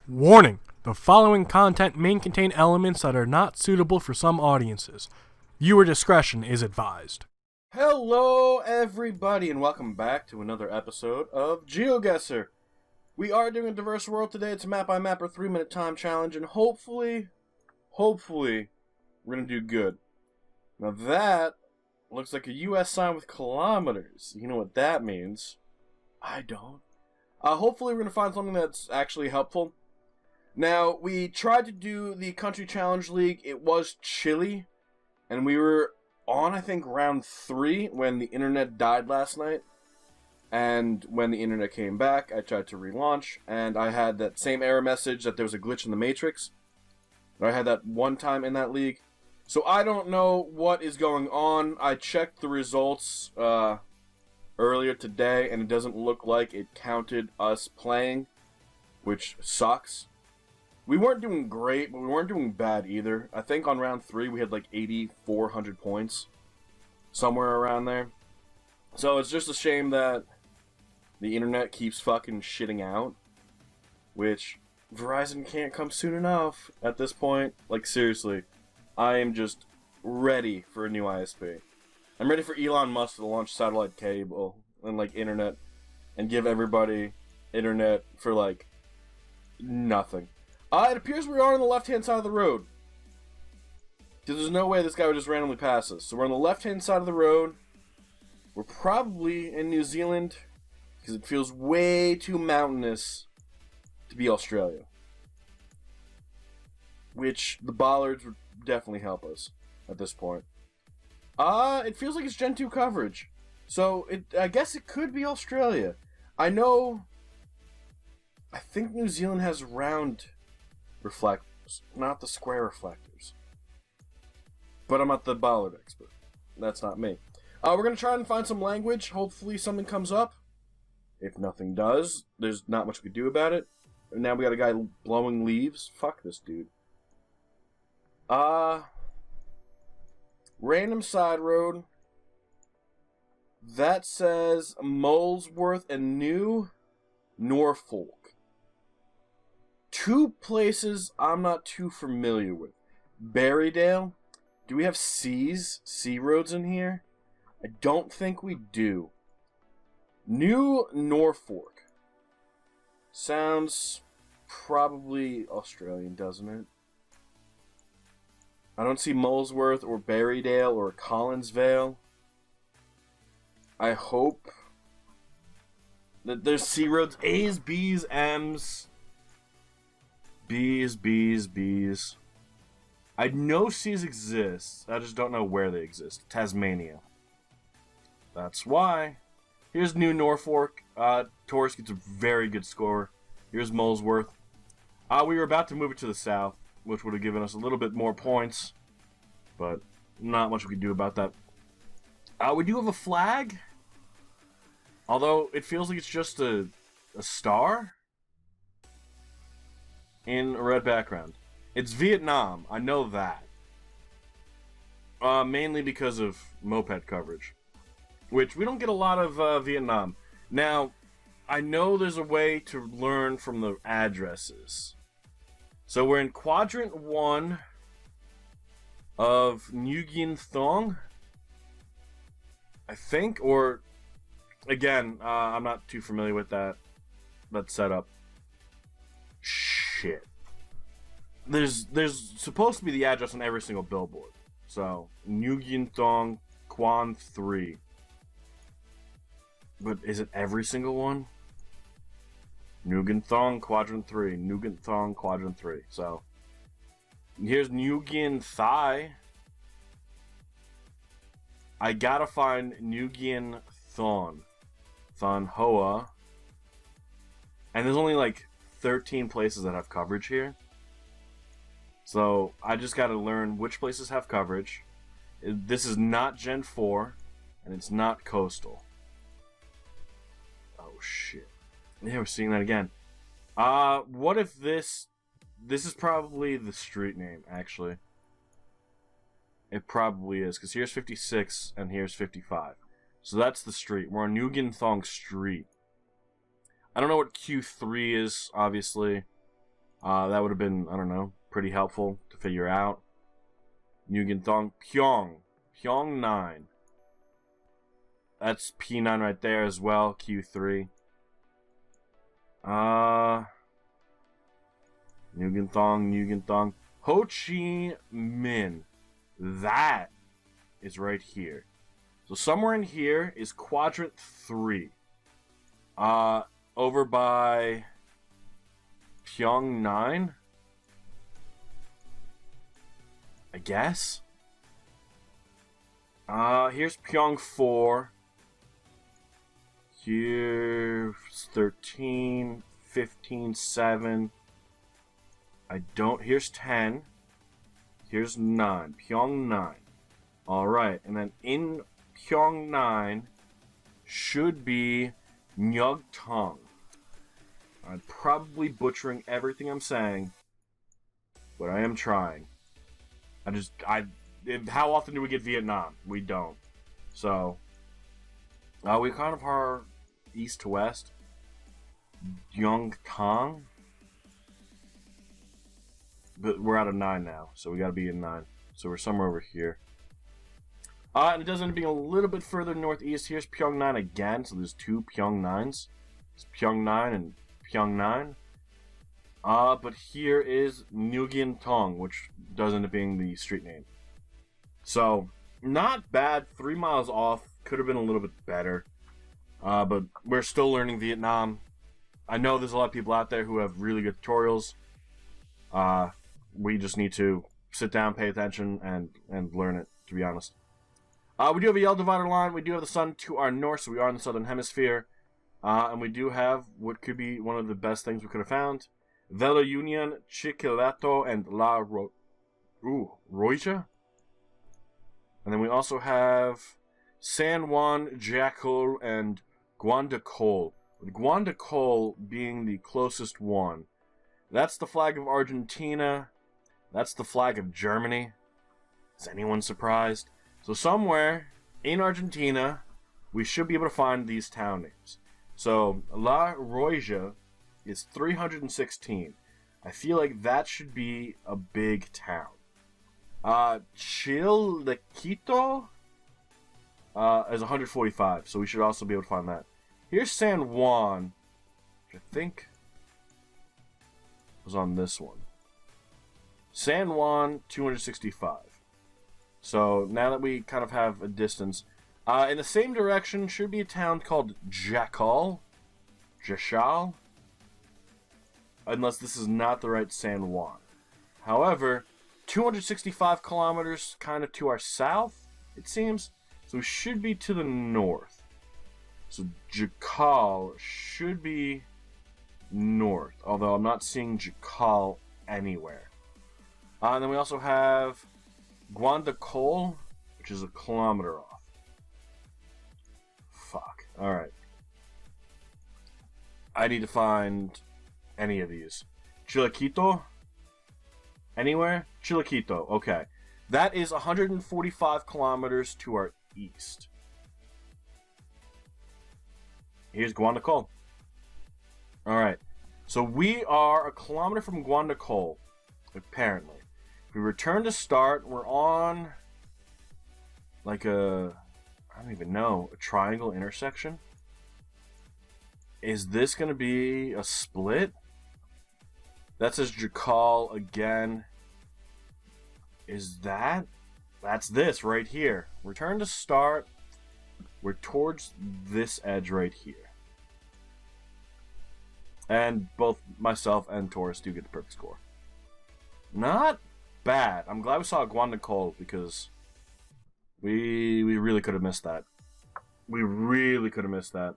Warning! The following content may contain elements that are not suitable for some audiences. Viewer discretion is advised. Hello, everybody, and welcome back to another episode of Geoguessr. We are doing a diverse world today. It's a map-by-map or 3-minute time challenge, and hopefully, we're going to do good. Now that looks like a US sign with kilometers. You know what that means. I don't. Hopefully we're going to find something that's actually helpful. Now, we tried to do the Country Challenge League. It was chilly, and we were on, I think, round 3 when the internet died last night. And when the internet came back, I tried to relaunch, and I had that same error message that there was a glitch in the Matrix. I had that one time in that league. So I don't know what is going on. I checked the results earlier today, and it doesn't look like it counted us playing, which sucks. We weren't doing great, but we weren't doing bad either. I think on round 3 we had like 8,400 points. Somewhere around there. So it's just a shame that the internet keeps fucking shitting out. Which, Verizon can't come soon enough at this point. Like, seriously. I am just ready for a new ISP. I'm ready for Elon Musk to launch satellite cable and, like, internet. And give everybody internet for, like, nothing. It appears we are on the left-hand side of the road. Because there's no way this guy would just randomly pass us. So we're on the left-hand side of the road. We're probably in New Zealand. Because it feels way too mountainous to be Australia. Which the bollards would definitely help us at this point. It feels like it's Gen 2 coverage. So, I guess it could be Australia. I think New Zealand has round reflectors, not the square reflectors. But I'm not the bollard expert. That's not me. We're going to try and find some language. Hopefully something comes up. If nothing does, there's not much we can do about it. And now we got a guy blowing leaves. Fuck this dude. Random side road. That says Molesworth and New Norfolk. Two places I'm not too familiar with. Berrydale. Do we have sea roads in here? I don't think we do. New Norfolk. Sounds probably Australian, doesn't it? I don't see Molesworth or Berrydale or Collinsvale. I hope that there's sea roads. A's, B's, M's. B's. I know C's exist. I just don't know where they exist. Tasmania. That's why. Here's New Norfolk. Taurus gets a very good score. Here's Molesworth. We were about to move it to the south, which would have given us a little bit more points. But not much we could do about that. We do have a flag. Although it feels like it's just a star in a red background. It's Vietnam. I know that. Mainly because of moped coverage. Which, we don't get a lot of Vietnam. Now, I know there's a way to learn from the addresses. So we're in Quadrant 1 of Nguyen Thong. I think, or... Again, I'm not too familiar with that setup. Shit. There's supposed to be the address on every single billboard. So, Nguyen Thong, Quan 3. But is it every single one? Nguyen Thong, Quadrant 3. Nguyen Thong, Quadrant 3. So, here's Nguyen Thai. I gotta find Nguyen Thon. Thon Hoa. And there's only like 13 places that have coverage here. So, I just gotta learn which places have coverage. This is not Gen 4, and it's not coastal. Oh, shit. Yeah, we're seeing that again. What if this is probably the street name, actually. It probably is, because here's 56, and here's 55. So that's the street. We're on Nguyen Thong Street. I don't know what Q3 is, obviously. That would have been, I don't know, pretty helpful to figure out. Nugentong, Pyong 9. That's P9 right there as well, Q3. Nugentong. Ho Chi Minh. That is right here. So somewhere in here is quadrant 3. Over by Pyong 9. I guess. Here's Pyong 4. Here's 13, 15, 7. Here's 10. Here's 9. Pyong 9. Alright, and then in Pyong 9 should be Nyugtong. I'm probably butchering everything I'm saying, but I am trying. How often do we get Vietnam? We don't. So, we kind of are east to west. Yongtong. But we're out of 9 now, so we gotta be in 9. So we're somewhere over here. And it does end up being a little bit further northeast. Here's Pyong 9 again, so there's 2 Pyong 9s. It's Pyong 9 and Pyong 9. But here is Nguyen Tong, which does end up being the street name. So, not bad. 3 miles off. Could have been a little bit better. But we're still learning Vietnam. I know there's a lot of people out there who have really good tutorials. We just need to sit down, pay attention, and learn it, to be honest. We do have a yellow divider line. We do have the sun to our north, so we are in the southern hemisphere. And we do have what could be one of the best things we could have found. Vela Union, Chiquilato, and La Roija. And then we also have San Juan, Jacol, and Guandacol. With Guandacol being the closest one. That's the flag of Argentina. That's the flag of Germany. Is anyone surprised? So somewhere in Argentina, we should be able to find these town names. So La Roija is 316. I feel like that should be a big town. Chilquito is 145, so we should also be able to find that. Here's San Juan, which I think was on this one. San Juan, 265. So now that we kind of have a distance, in the same direction should be a town called Jachal. Unless this is not the right San Juan. However, 265 kilometers kind of to our south, it seems. So we should be to the north. So Jachal should be north, although I'm not seeing Jachal anywhere. And then we also have Guandacol, which is a kilometer off. Fuck. Alright. I need to find any of these. Chilquito? Anywhere? Chilquito. Okay. That is 145 kilometers to our east. Here's Guandacol. Alright. So we are a kilometer from Guandacol, apparently. If we return to start, we're on like I don't even know, a triangle intersection. Is this going to be a split? That says Jachal again. Is that? That's this right here. Return to start. We're towards this edge right here. And both myself and Taurus do get the perfect score. Not bad. I'm glad we saw Guandacol because we really could have missed that. We really could have missed that.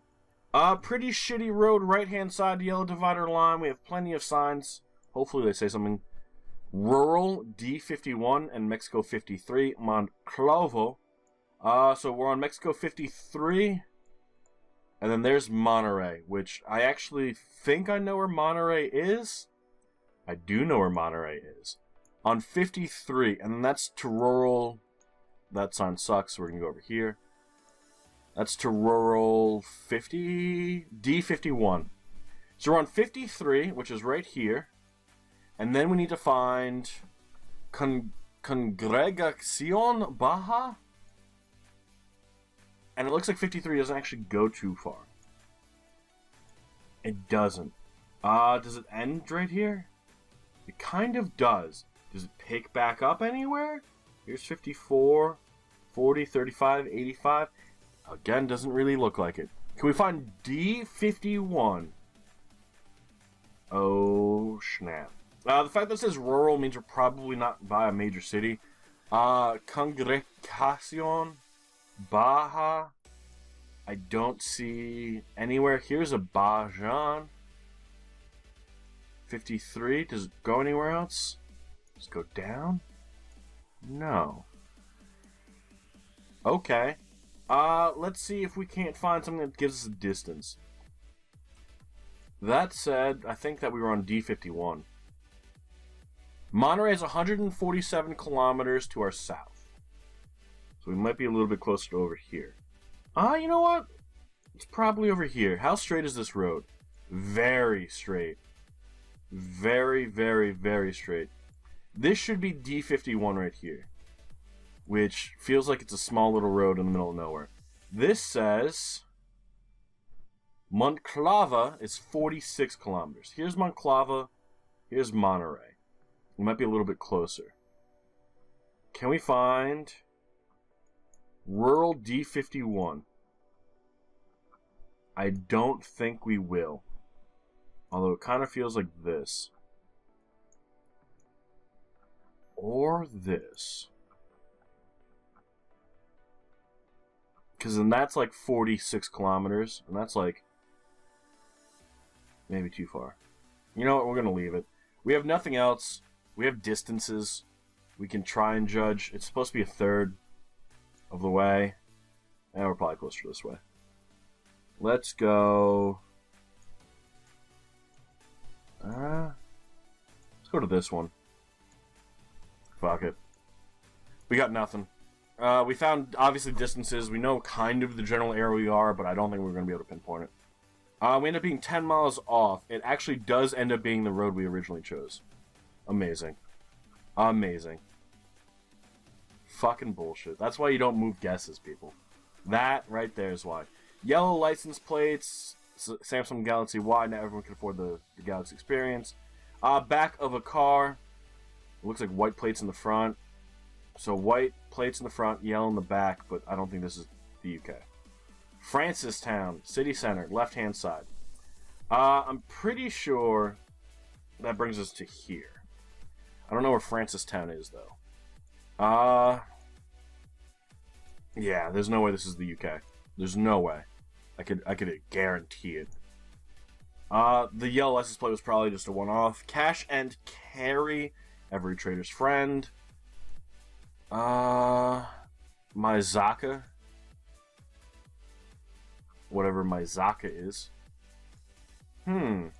Pretty shitty road, right-hand side, yellow divider line. We have plenty of signs. Hopefully they say something. Rural, D51 and Mexico 53, Monclovo. So we're on Mexico 53. And then there's Monterey, which I actually think I know where Monterey is. I do know where Monterey is. On 53, and then that's to rural. That sign sucks, so we're going to go over here. That's to rural 50, D51. So we're on 53, which is right here. And then we need to find Congregacion Baja. And it looks like 53 doesn't actually go too far. It doesn't. Does it end right here? It kind of does. Does it pick back up anywhere? Here's 54, 40, 35, 85. Again, doesn't really look like it. Can we find D51? Oh, snap. The fact that it says rural means we're probably not by a major city. Congregacion Baja. I don't see anywhere. Here's a Bajan. 53. Does it go anywhere else? Does it go down? No. Okay. Let's see if we can't find something that gives us a distance. That said, I think that we were on D51. Monterey is 147 kilometers to our south. So we might be a little bit closer to over here. You know what? It's probably over here. How straight is this road? Very straight. Very, very, very straight. This should be D51 right here. Which feels like it's a small little road in the middle of nowhere. This says Monclova is 46 kilometers. Here's Monclova. Here's Monterey. We might be a little bit closer. Can we find rural D51? I don't think we will. Although it kind of feels like this. Or this. Because then that's like 46 kilometers. And that's like maybe too far. You know what? We're going to leave it. We have nothing else. We have distances. We can try and judge. It's supposed to be a third of the way. And we're probably closer this way. Let's go. Let's go to this one. Fuck it. We got nothing. We found, obviously, distances. We know kind of the general area we are, but I don't think we're going to be able to pinpoint it. We end up being 10 miles off. It actually does end up being the road we originally chose. Amazing. Amazing. Fucking bullshit. That's why you don't move guesses, people. That right there is why. Yellow license plates. Samsung Galaxy Y. Not everyone can afford the Galaxy experience. Back of a car. It looks like white plates in the front. So white plates in the front, yellow in the back, but I don't think this is the UK. Francistown, city center, left-hand side. I'm pretty sure that brings us to here. I don't know where Francistown is, though. Yeah, there's no way this is the UK. There's no way. I could guarantee it. The yellow license plate was probably just a one-off. Cash and carry, every trader's friend. Maizaka. Whatever Maizaka is. You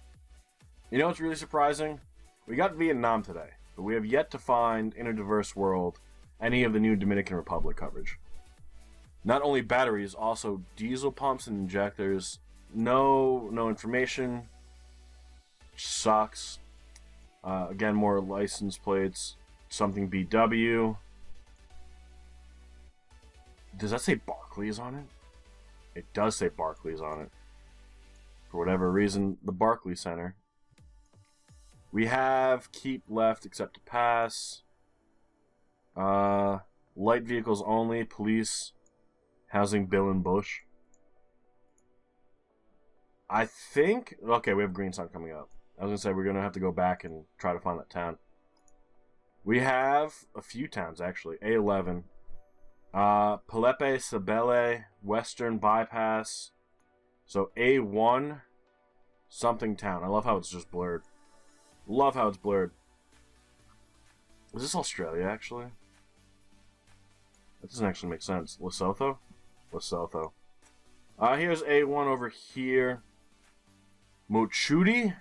know what's really surprising? We got Vietnam today, but we have yet to find in a diverse world any of the new Dominican Republic coverage. Not only batteries, also diesel pumps and injectors. No information. Sucks. Again, more license plates. Something BW. Does that say Barclays on it? It does say Barclays on it. For whatever reason, the Barclays Center. We have keep left except to pass. Light vehicles only. Police. Housing Bill and Bush. I think... Okay, we have green sign coming up. I was going to say we're going to have to go back and try to find that town. We have a few towns, actually. A11. Palepe, Sabele, Western Bypass. So A1, something town. I love how it's just blurred. Love how it's blurred. Is this Australia, actually? That doesn't actually make sense. Lesotho? Lesotho. Here's A1 over here. Mochudi?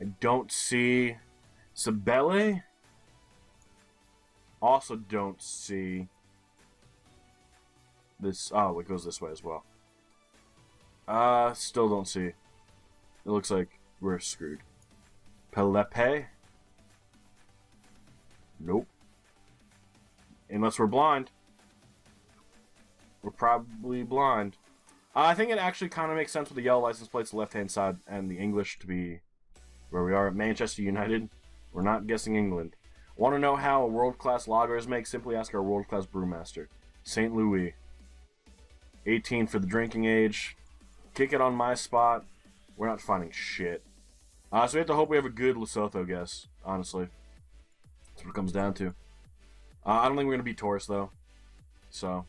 I don't see... Sabele? Also don't see... this... Oh, it goes this way as well. Still don't see. It looks like we're screwed. Pelepe? Nope. Unless we're blind. We're probably blind. I think it actually kind of makes sense with the yellow license plates, the left-hand side, and the English to be where we are. Manchester United. We're not guessing England. Want to know how a world-class lager is made? Simply ask our world-class brewmaster. St. Louis. 18 for the drinking age. Kick it on my spot. We're not finding shit. So we have to hope we have a good Lesotho guess, honestly. That's what it comes down to. I don't think we're going to beat Taurus, though. So.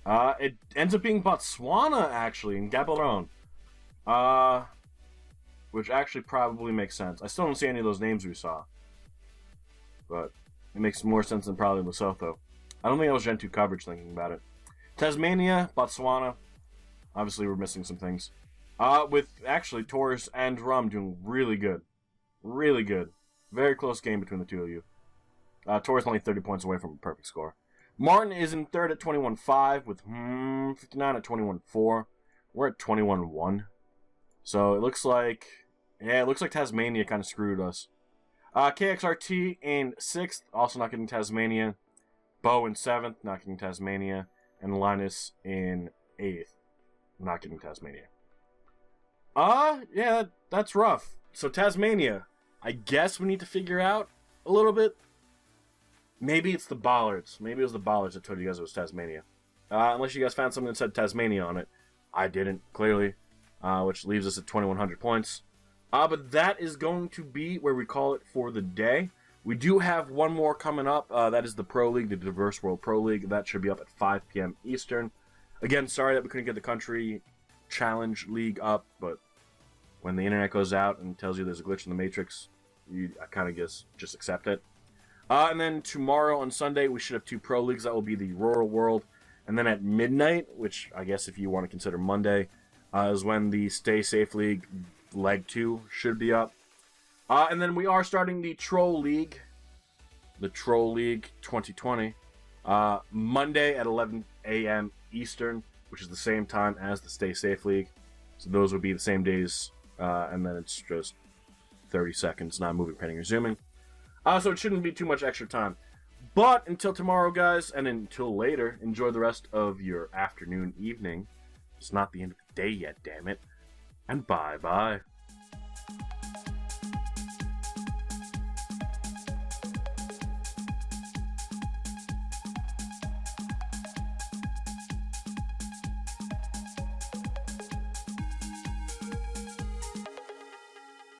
It ends up being Botswana, actually, in Gaborone. Which actually probably makes sense. I still don't see any of those names we saw. But it makes more sense than probably Lesotho. I don't think that was Gen 2 coverage thinking about it. Tasmania, Botswana. Obviously, we're missing some things. With actually Taurus and Rum doing really good. Really good. Very close game between the two of you. Taurus only 30 points away from a perfect score. Martin is in third at 21-5 with 59 at 21-4. We're at 21-1. So it looks like, yeah, it looks like Tasmania kind of screwed us. KXRT in 6th, also not getting Tasmania. Bo in 7th, not getting Tasmania. And Linus in 8th, not getting Tasmania. Yeah, that's rough. So Tasmania, I guess we need to figure out a little bit. Maybe it's the Bollards. Maybe it was the Bollards that told you guys it was Tasmania. Unless you guys found something that said Tasmania on it. I didn't, clearly. Which leaves us at 2,100 points. But that is going to be where we call it for the day. We do have one more coming up. That is the Pro League, the Diverse World Pro League. That should be up at 5 p.m. Eastern. Again, sorry that we couldn't get the Country Challenge League up, but when the internet goes out and tells you there's a glitch in the Matrix, I kind of guess just accept it. And then tomorrow on Sunday, we should have 2 Pro Leagues. That will be the Rural World. And then at midnight, which I guess if you want to consider Monday, is when the Stay Safe League Leg 2 should be up. And then we are starting the Troll League. The Troll League 2020. Monday at 11 a.m. Eastern, which is the same time as the Stay Safe League. So those would be the same days. And then it's just 30 seconds, not moving, panning, or zooming. So it shouldn't be too much extra time. But until tomorrow, guys, and until later, enjoy the rest of your afternoon, evening. It's not the end of the day yet, damn it. And bye-bye.